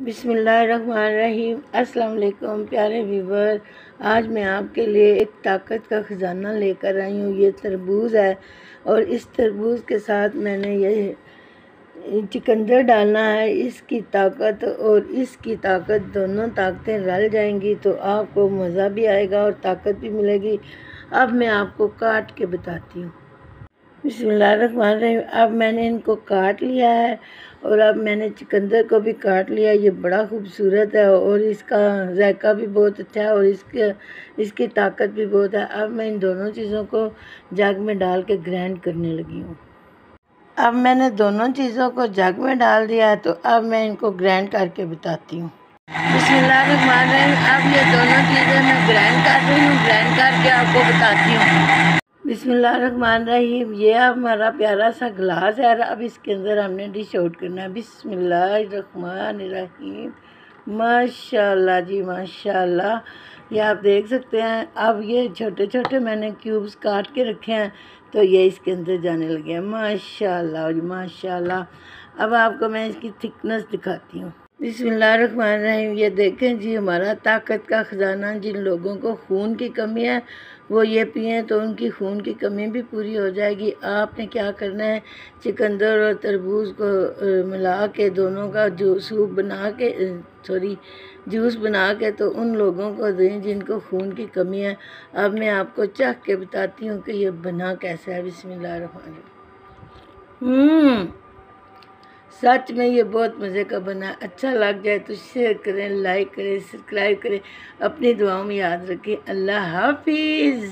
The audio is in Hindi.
बिस्मिल्लाहिर्रहमानिर्रहीम। अस्सलाम वालेकुम प्यारे व्यूवर। आज मैं आपके लिए एक ताकत का ख़जाना लेकर आई हूँ। ये तरबूज है और इस तरबूज के साथ मैंने ये चुकंदर डालना है। इसकी ताकत और इसकी ताकत दोनों ताकतें रल जाएंगी तो आपको मज़ा भी आएगा और ताकत भी मिलेगी। अब मैं आपको काट के बताती हूँ। बिस्मिल्लाहिर्रहमानिर्रहीम। अब मैंने इनको काट लिया है और अब मैंने चुकंदर को भी काट लिया। ये बड़ा खूबसूरत है और इसका जायका भी बहुत अच्छा है और इसकी ताकत भी बहुत है। अब मैं इन दोनों चीज़ों को जग में डाल के ग्राइंड करने लगी हूँ। अब मैंने दोनों चीज़ों को जग में डाल दिया है तो अब मैं इनको ग्राइंड करके बताती हूँ। बिस्मिल्लाहिर्रहमानिर्रहीम। अब ये दोनों चीज़ें मैं ग्राइंड कर रही हूँ। ग्राइंड करके आपको बताती हूँ। बिस्मिल्लाहिर्रहमानिर्रहीम। ये हमारा प्यारा सा गिलास है। अब इसके अंदर हमने डिश आउट करना है। बिस्मिल्लाहिर्रहमानिर्रहीम। माशाल्लाह जी माशाल्लाह। ये आप देख सकते हैं। अब ये छोटे छोटे मैंने क्यूब्स काट के रखे हैं तो ये इसके अंदर जाने लगे हैं। माशाल्लाह जी माशाल्लाह। अब आपको मैं इसकी थिकनेस दिखाती हूँ। बिस्मिल्लाहिर्रहमानिर्रहीम। ये देखें जी हमारा ताकत का ख़जाना। जिन लोगों को खून की कमी है वो ये पिएँ तो उनकी खून की कमी भी पूरी हो जाएगी। आपने क्या करना है, चुकंदर और तरबूज को मिला के दोनों का सूप बना के जूस बना के तो उन लोगों को दें जिनको खून की कमी है। अब मैं आपको चख के बताती हूँ कि ये बना कैसा है। बिस्मिल्लाहिर्रहमानिर्रहीम। सच में ये बहुत मज़े का बना। अच्छा लग जाए तो शेयर करें, लाइक करें, सब्सक्राइब करें। अपनी दुआओं में याद रखें। अल्लाह हाफिज़।